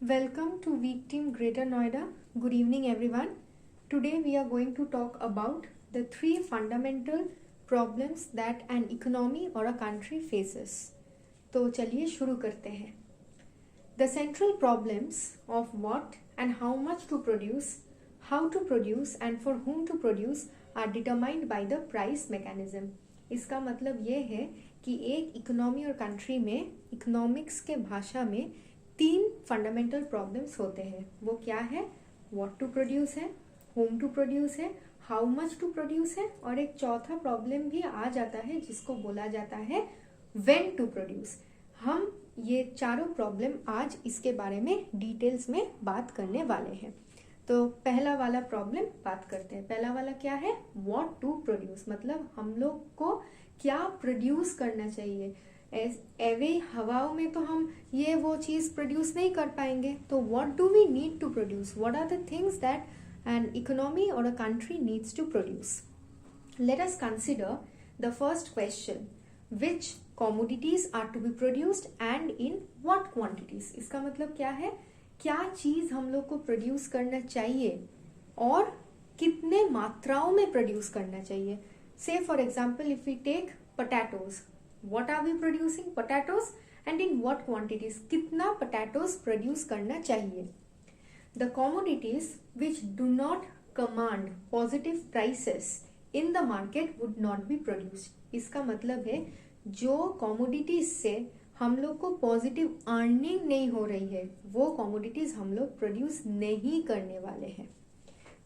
Welcome to Week Team Greater Noida. Good evening, everyone. Today we are going to talk about the three fundamental problems that an economy or a country faces. तो चलिए शुरू करते हैं. The central problems of what and how much to produce, how to produce and for whom to produce are determined by the price mechanism. इसका मतलब ये है कि एक इकोनॉमी और कंट्री में इकोनॉमिक्स के भाषा में तीन फंडामेंटल प्रॉब्लम्स होते हैं. वो क्या है? व्हाट टू प्रोड्यूस है, होम टू प्रोड्यूस है, हाउ मच टू प्रोड्यूस है, और एक चौथा प्रॉब्लम भी आ जाता है जिसको बोला जाता है व्हेन टू प्रोड्यूस. हम ये चारों प्रॉब्लम आज इसके बारे में डिटेल्स में बात करने वाले हैं. तो पहला वाला प्रॉब्लम बात करते हैं. पहला वाला क्या है? व्हाट टू प्रोड्यूस, मतलब हम लोग को क्या प्रोड्यूस करना चाहिए. एवे हवाओं में तो हम ये वो चीज प्रोड्यूस नहीं कर पाएंगे. तो what do we need to produce, what are the things that an economy or a country needs to produce. Let us consider the first question, which commodities are to be produced and in what quantities. इसका मतलब क्या है? क्या चीज हम लोग को produce करना चाहिए और कितने मात्राओं में प्रोड्यूस करना चाहिए. Say for example if we take potatoes, what are we producing? Potatoes. and in what quantities, कितना potatoes प्रोड्यूस करना चाहिए. The commodities which do not command positive prices in the market would not be produced. इसका मतलब है जो commodities से हम लोग को पॉजिटिव अर्निंग नहीं हो रही है वो commodities हम लोग प्रोड्यूस नहीं करने वाले हैं.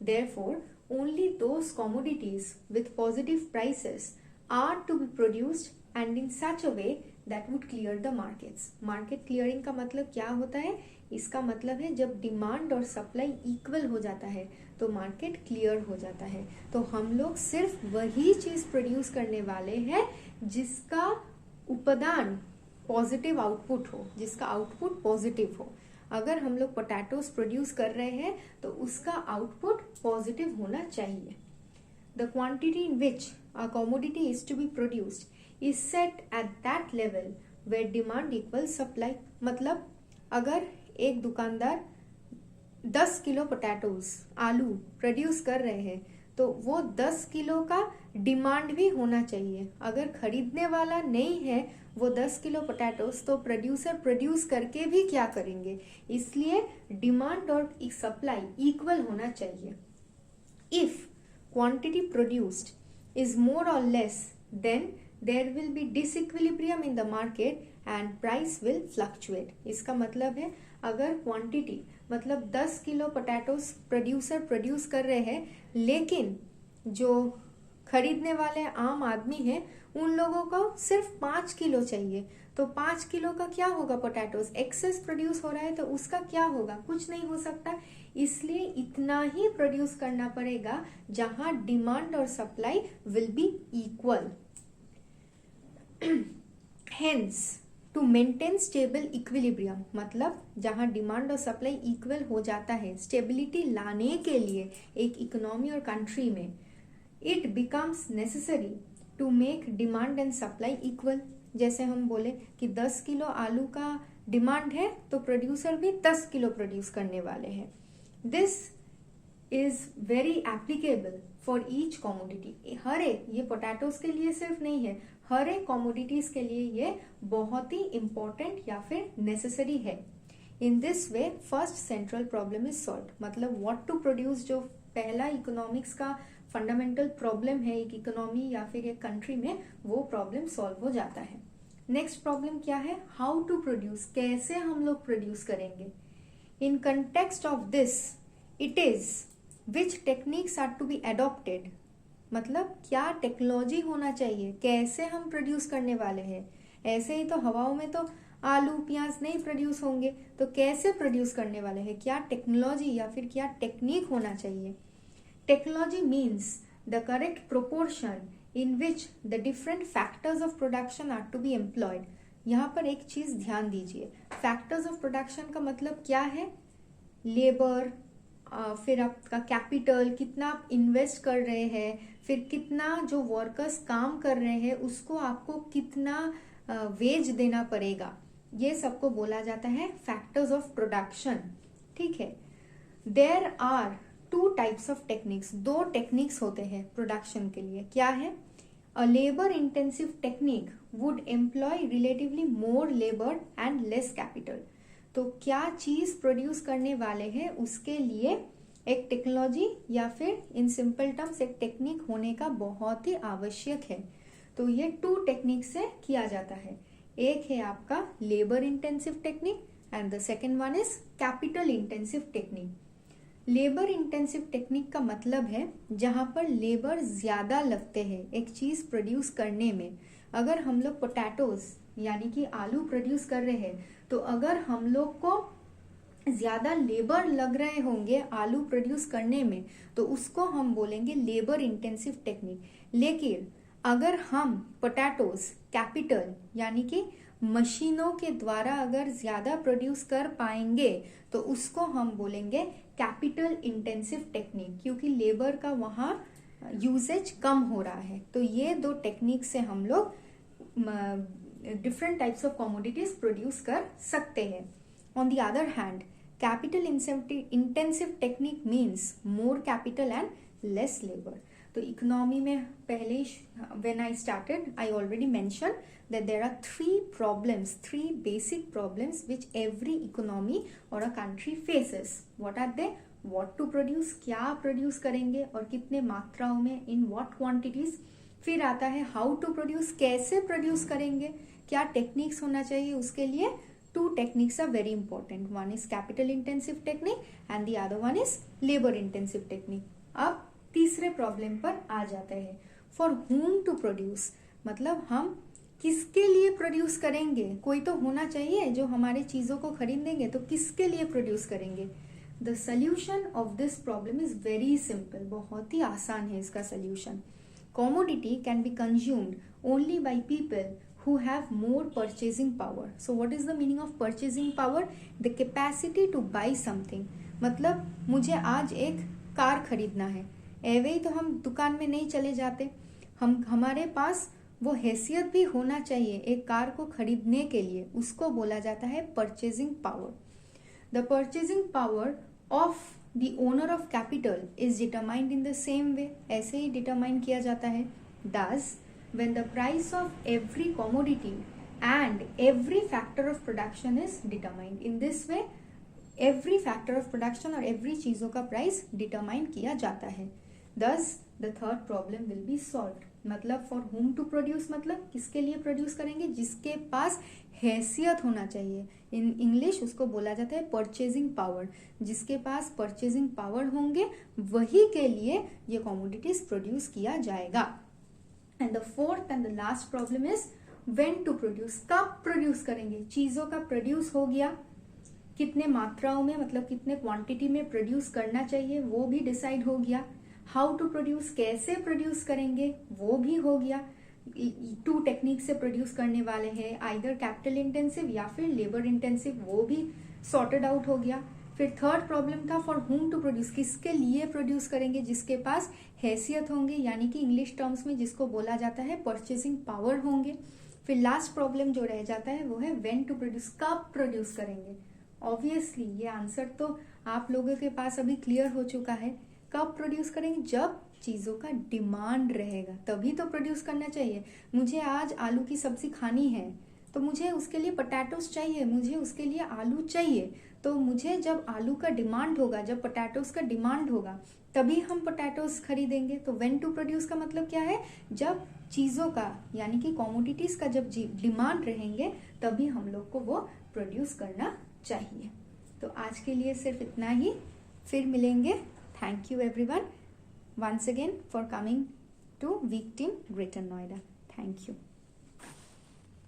Therefore, only those commodities with positive prices are to be produced and in such a way that would clear the markets. Market clearing का मतलब क्या होता है? इसका मतलब है जब डिमांड और सप्लाई इक्वल हो जाता है तो मार्केट क्लियर हो जाता है. तो हम लोग सिर्फ वही चीज प्रोड्यूस करने वाले हैं जिसका उपादान पॉजिटिव आउटपुट हो, जिसका आउटपुट पॉजिटिव हो. अगर हम लोग पोटैटोज प्रोड्यूस कर रहे हैं तो उसका आउटपुट पॉजिटिव होना चाहिए. The quantity in which a commodity is to be produced is set at that level where demand equals supply. मतलब अगर एक दुकानदार 10 किलो पोटैटोज आलू प्रोड्यूस कर रहे हैं तो वो 10 किलो का डिमांड भी होना चाहिए. अगर खरीदने वाला नहीं है वो 10 किलो पोटैटोज तो प्रोड्यूसर प्रोड्यूस करके भी क्या करेंगे. इसलिए डिमांड और सप्लाई इक्वल होना चाहिए. If quantity produced is more or less, then there will be disequilibrium in the market and price will fluctuate. इसका मतलब है अगर क्वांटिटी मतलब 10 किलो पोटैटोज प्रोड्यूसर प्रोड्यूस कर रहे हैं लेकिन जो खरीदने वाले आम आदमी हैं उन लोगों को सिर्फ 5 किलो चाहिए तो 5 किलो का क्या होगा? पोटैटोज एक्सेस प्रोड्यूस हो रहा है तो उसका क्या होगा? कुछ नहीं हो सकता. इसलिए इतना ही प्रोड्यूस करना पड़ेगा जहां डिमांड और supply will be equal. Hence to maintain stable equilibrium, मतलब जहां डिमांड और सप्लाई इक्वल हो जाता है, स्टेबिलिटी लाने के लिए एक इकोनॉमी और कंट्री में it becomes necessary to make demand and supply equal. जैसे हम बोले कि 10 किलो आलू का डिमांड है तो प्रोड्यूसर भी 10 किलो प्रोड्यूस करने वाले हैं. This is very applicable for each commodity. हर एक, ये पोटैटोज के लिए सिर्फ नहीं है, हर एक कॉमोडिटीज के लिए ये बहुत ही इंपॉर्टेंट या फिर नेसेसरी है. In this way first central problem is solve. मतलब व्हाट टू प्रोड्यूस जो पहला इकोनॉमिक्स का फंडामेंटल प्रॉब्लम है एक इकोनॉमी या फिर एक कंट्री में, वो प्रॉब्लम सॉल्व हो जाता है. नेक्स्ट प्रॉब्लम क्या है? हाउ टू प्रोड्यूस, कैसे हम लोग प्रोड्यूस करेंगे. In context of this it is which techniques are to be adopted, मतलब क्या टेक्नोलॉजी होना चाहिए, कैसे हम प्रोड्यूस करने वाले हैं. ऐसे ही तो हवाओं में तो आलू प्याज नहीं प्रोड्यूस होंगे तो कैसे प्रोड्यूस करने वाले हैं. क्या टेक्नोलॉजी या फिर क्या टेक्निक होना चाहिए. Technology means the correct proportion in which the different factors of production are to be employed. यहाँ पर एक चीज ध्यान दीजिए, फैक्टर्स ऑफ प्रोडक्शन का मतलब क्या है? लेबर, फिर आपका कैपिटल, कितना आप इन्वेस्ट कर रहे हैं, फिर कितना जो वर्कर्स काम कर रहे हैं उसको आपको कितना वेज देना पड़ेगा. ये सबको बोला जाता है फैक्टर्स ऑफ प्रोडक्शन। ठीक है, there are 2 types of techniques, 2 techniques होते हैं प्रोडक्शन के लिए। क्या है? A labour intensive technique would employ relatively more labour and less capital. तो क्या चीज प्रोड्यूस करने वाले हैं उसके लिए एक टेक्नोलॉजी या फिर इन सिंपल टर्म्स एक टेक्निक होने का बहुत ही आवश्यक है। तो ये 2 टेक्निक से किया जाता है। एक है आपका labour intensive technique and the second one is capital intensive technique. Labour intensive technique का मतलब है जहां पर लेबर ज्यादा लगते हैं एक चीज प्रोड्यूस करने में। अगर हम लोग पोटैटोज यानी कि आलू प्रोड्यूस कर रहे हैं, तो अगर हम लोग को ज्यादा लेबर लग रहे होंगे आलू प्रोड्यूस करने में, तो उसको हम बोलेंगे लेबर इंटेंसिव टेक्निक। लेकिन अगर हम पोटैटोज कैपिटल यानी कि मशीनों के द्वारा अगर ज्यादा प्रोड्यूस कर पाएंगे, तो उसको हम बोलेंगे कैपिटल इंटेंसिव टेक्निक, क्योंकि लेबर का वहां यूसेज कम हो रहा है। तो ये 2 टेक्निक से हम लोग different types of commodities produce कर सकते हैं। On the other hand, capital intensive technique means more capital and less labour. तो इकोनॉमी में पहले when I started I already mention that there are 3 basic problems which every economy or a country faces. What are they? What to produce, क्या produce करेंगे और कितने मात्राओं में, in what quantities. फिर आता है how to produce, कैसे produce करेंगे, क्या techniques होना चाहिए उसके लिए। 2 techniques are very important. One is capital intensive technique and the other one is labor intensive technique. अब तीसरे problem पर आ जाते हैं। For whom to produce, मतलब हम किसके लिए प्रोड्यूस करेंगे। कोई तो होना चाहिए जो हमारे चीजों को खरीदेंगे, तो किसके लिए प्रोड्यूस करेंगे। The solution of this problem is very simple, बहुत ही आसान है इसका solution. Commodity can be consumed only by people who have more purchasing power. So what is the meaning of purchasing power? The capacity to buy something. मतलब मुझे आज एक car खरीदना है, ऐवे ही तो हम दुकान में नहीं चले जाते। हमारे पास वो हैसियत भी होना चाहिए एक कार को खरीदने के लिए, उसको बोला जाता है purchasing power. The purchasing power of the owner of capital is determined in the same way, ऐसे ही डिटरमाइन किया जाता है। दस when the price of every commodity and every factor of production is determined, in this way every factor of production और every चीजों का price determine किया जाता है। thus the third problem will be solved। मतलब for whom to produce, मतलब किसके लिए प्रोड्यूस करेंगे, जिसके पास हैसियत होना चाहिए। इन इंग्लिश उसको बोला जाता है परचेजिंग पावर। जिसके पास परचेजिंग पावर होंगे वही के लिए ये कमोडिटीज प्रोड्यूस किया जाएगा। And the fourth and the last problem is when to produce, कब प्रोड्यूस करेंगे। चीजों का प्रोड्यूस हो गया, कितने मात्राओं में मतलब कितने क्वांटिटी में प्रोड्यूस करना चाहिए वो भी डिसाइड हो गया। हाउ टू प्रोड्यूस, कैसे प्रोड्यूस करेंगे वो भी हो गया। 2 टेक्निक से प्रोड्यूस करने वाले हैं, आइदर कैपिटल इंटेंसिव या फिर लेबर इंटेंसिव, वो भी सॉर्टेड आउट हो गया। फिर थर्ड प्रॉब्लम था फॉर हुम टू प्रोड्यूस, किसके लिए प्रोड्यूस करेंगे, जिसके पास हैसियत होंगे यानी कि इंग्लिश टर्म्स में जिसको बोला जाता है परचेसिंग पावर होंगे। फिर लास्ट प्रॉब्लम जो रह जाता है वो है व्हेन टू प्रोड्यूस, कब प्रोड्यूस करेंगे। ऑब्वियसली ये आंसर तो आप लोगों के पास अभी क्लियर हो चुका है। कब प्रोड्यूस करेंगे, जब चीजों का डिमांड रहेगा तभी तो प्रोड्यूस करना चाहिए। मुझे आज आलू की सब्जी खानी है तो मुझे उसके लिए पोटैटोज चाहिए, मुझे उसके लिए आलू चाहिए। तो मुझे जब आलू का डिमांड होगा, जब पोटैटोज का डिमांड होगा तभी हम पोटैटोज खरीदेंगे। तो व्हेन टू प्रोड्यूस का मतलब क्या है, जब चीजों का यानी कि कमोडिटीज का जब डिमांड रहेंगे तभी हम लोग को वो प्रोड्यूस करना चाहिए। तो आज के लिए सिर्फ इतना ही, फिर मिलेंगे। Thank you everyone once again for coming to Week Team Greater Noida. Thank you.